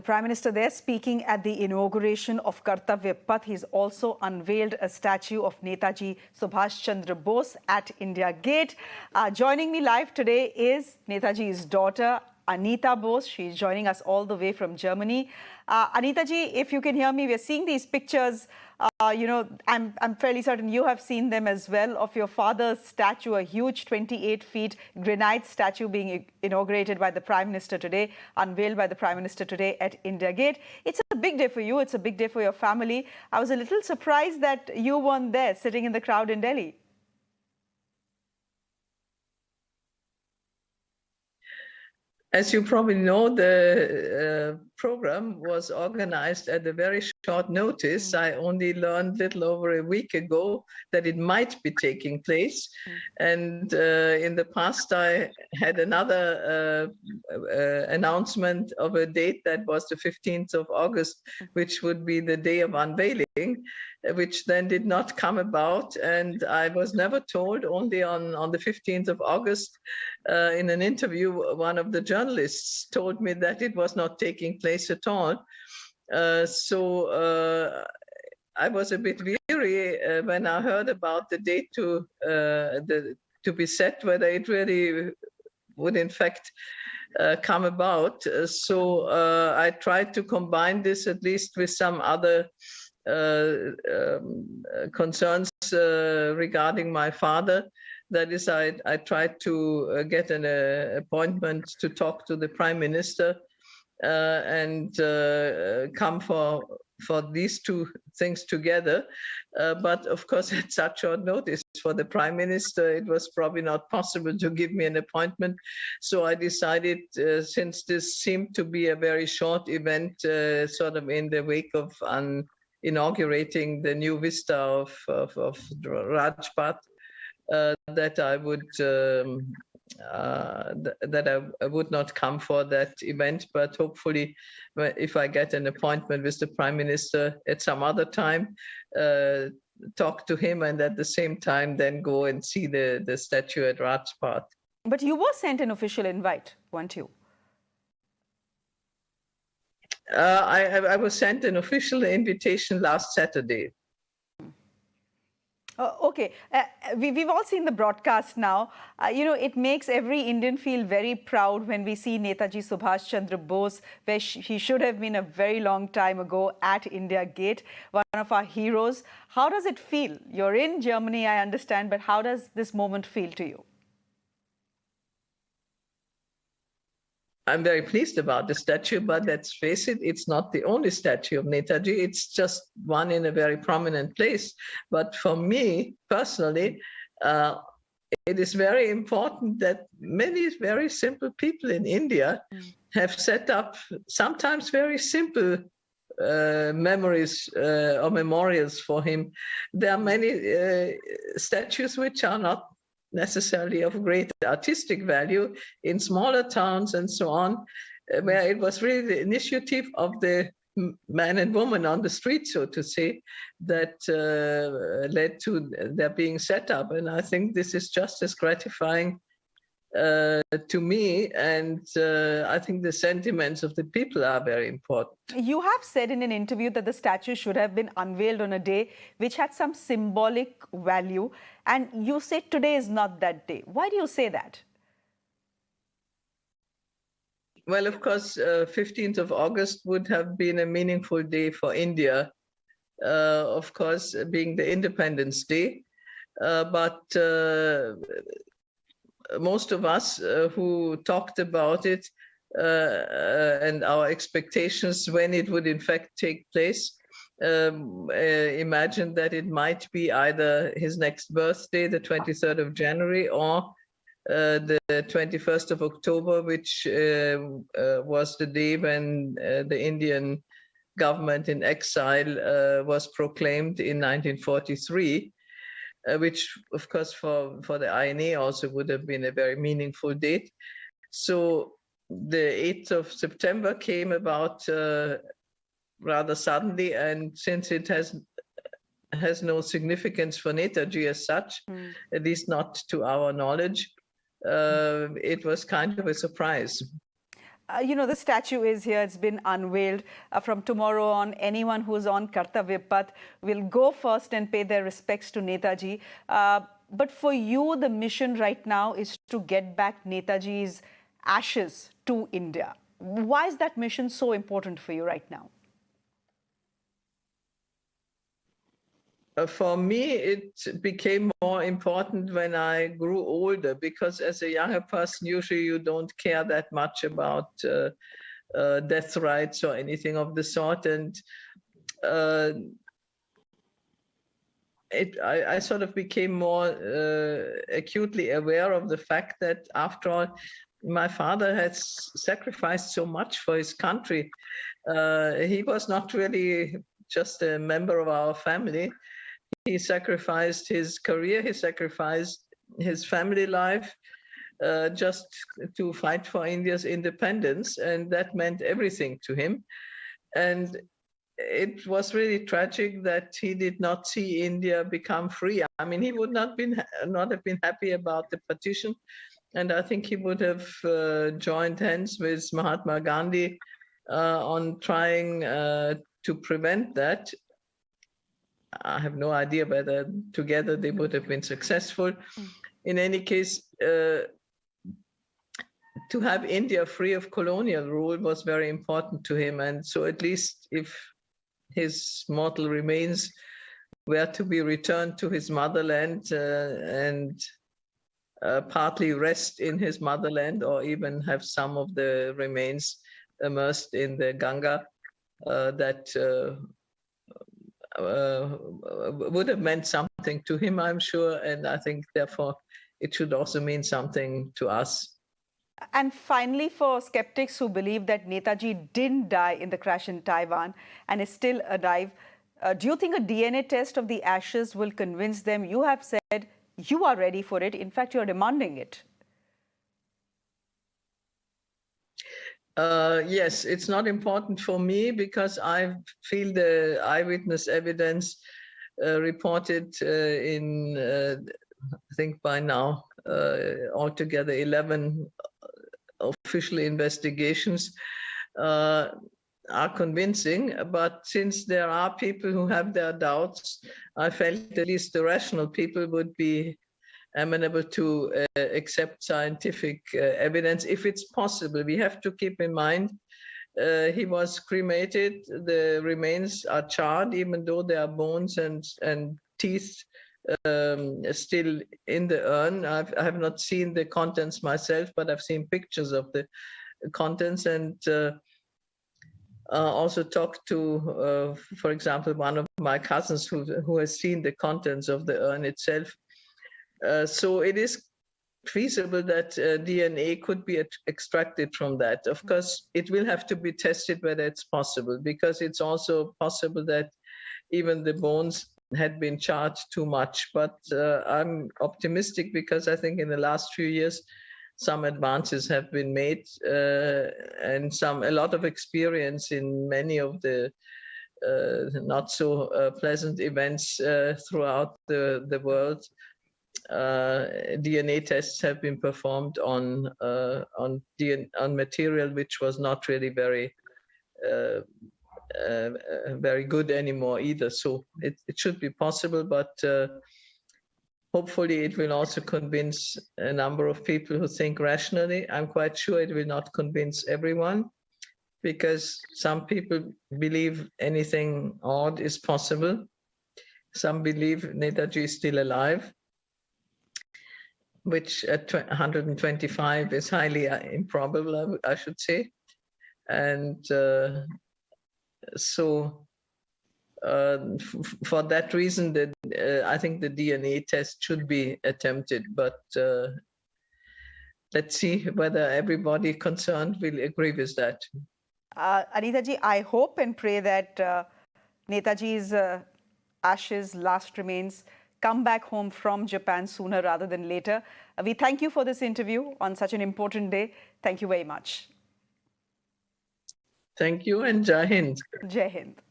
Prime Minister there speaking at the inauguration of Kartavya Path. He's also unveiled a statue of Netaji Subhas Chandra Bose at India Gate. Joining me live today is Netaji's daughter, Anita Bose. She's joining us all the way from Germany. Anita ji, if you can hear me, we're seeing these pictures. I'm fairly certain you have seen them as well, of your father's statue, a huge 28 feet granite statue being inaugurated by the Prime Minister today, unveiled by the Prime Minister today at India Gate. It's a big day for you. It's a big day for your family. I was a little surprised that you weren't there, sitting in the crowd in Delhi. As you probably know, the program was organized at a very short notice. I only learned a little over a week ago that it might be taking place. And in the past, I had another announcement of a date that was the 15th of August, which would be the day of unveiling, which then did not come about. And I was never told, only on the 15th of August, in an interview, one of the journalists told me that it was not taking place at all. So I was a bit weary when I heard about the date to be set, whether it really would in fact come about. So I tried to combine this at least with some other concerns regarding my father. That is, I tried to get an appointment to talk to the Prime Minister and come for these two things together. But of course, at such short notice for the Prime Minister, it was probably not possible to give me an appointment. So I decided, since this seemed to be a very short event, sort of in the wake of inaugurating the new vista of Rajpath, that I would not come for that event, but hopefully, if I get an appointment with the Prime Minister at some other time, talk to him, and at the same time then go and see the statue at Rajpath. But you were sent an official invite, weren't you? I was sent an official invitation last Saturday. Okay, we've all seen the broadcast now. It makes every Indian feel very proud when we see Netaji Subhas Chandra Bose, where he should have been a very long time ago at India Gate, one of our heroes. How does it feel? You're in Germany, I understand, but how does this moment feel to you? I'm very pleased about the statue, but let's face it, it's not the only statue of Netaji. It's just one in a very prominent place. But for me, personally, it is very important that many very simple people in India have set up sometimes very simple memories or memorials for him. There are many statues which are not necessarily of great artistic value in smaller towns and so on, where it was really the initiative of the man and woman on the street, so to say, that led to their being set up. And I think this is just as gratifying to me, and I think the sentiments of the people are very important. You have said in an interview that the statue should have been unveiled on a day which had some symbolic value, and you say today is not that day. Why do you say that? Well, of course, 15th of August would have been a meaningful day for India, of course, being the Independence Day. But most of us who talked about it and our expectations when it would in fact take place imagined that it might be either his next birthday, the 23rd of January, or the 21st of October, which was the day when the Indian government in exile was proclaimed in 1943. Which, of course, for the INA also would have been a very meaningful date. So the 8th of September came about rather suddenly, and since it has no significance for Netaji as such, at least not to our knowledge, it was kind of a surprise. The statue is here. It's been unveiled. From tomorrow on, anyone who's on Kartavya Path will go first and pay their respects to Netaji. But for you, the mission right now is to get back Netaji's ashes to India. Why is that mission so important for you right now? For me, it became more important when I grew older, because as a younger person, usually you don't care that much about death rights or anything of the sort. And I sort of became more acutely aware of the fact that, after all, my father had sacrificed so much for his country. He was not really just a member of our family. He sacrificed his career, he sacrificed his family life just to fight for India's independence, and that meant everything to him. And it was really tragic that he did not see India become free. I mean, he would not have been happy about the partition, and I think he would have joined hands with Mahatma Gandhi on trying to prevent that. I have no idea whether together they would have been successful. In any case, to have India free of colonial rule was very important to him. And so, at least if his mortal remains were to be returned to his motherland and partly rest in his motherland, or even have some of the remains immersed in the Ganga, that would have meant something to him, I'm sure, and I think therefore it should also mean something to us. And finally, for skeptics who believe that Netaji didn't die in the crash in Taiwan and is still alive, do you think a DNA test of the ashes will convince them? You have said you are ready for it. In fact, you're demanding it. Yes, it's not important for me, because I feel the eyewitness evidence reported in, I think by now, altogether 11 official investigations are convincing. But since there are people who have their doubts, I felt at least the rational people would be amenable to accept scientific evidence if it's possible. We have to keep in mind he was cremated. The remains are charred, even though there are bones and teeth still in the urn. I have not seen the contents myself, but I've seen pictures of the contents, and also talked to, for example, one of my cousins who has seen the contents of the urn itself. So it is feasible that DNA could be extracted from that. Of course, it will have to be tested whether it's possible, because it's also possible that even the bones had been charred too much. But I'm optimistic, because I think in the last few years some advances have been made, and a lot of experience in many of the not so pleasant events throughout the world. DNA tests have been performed on material which was not really very good anymore either. So it should be possible, but hopefully it will also convince a number of people who think rationally. I'm quite sure it will not convince everyone, because some people believe anything odd is possible. Some believe Netaji is still alive, which at 125 is highly improbable, I should say. And so for that reason, I think the DNA test should be attempted, but let's see whether everybody concerned will agree with that. Anita-ji, I hope and pray that Netaji's ashes, last remains, come back home from Japan sooner rather than later. We thank you for this interview on such an important day. Thank you very much. Thank you, and Jai Hind. Jai Hind.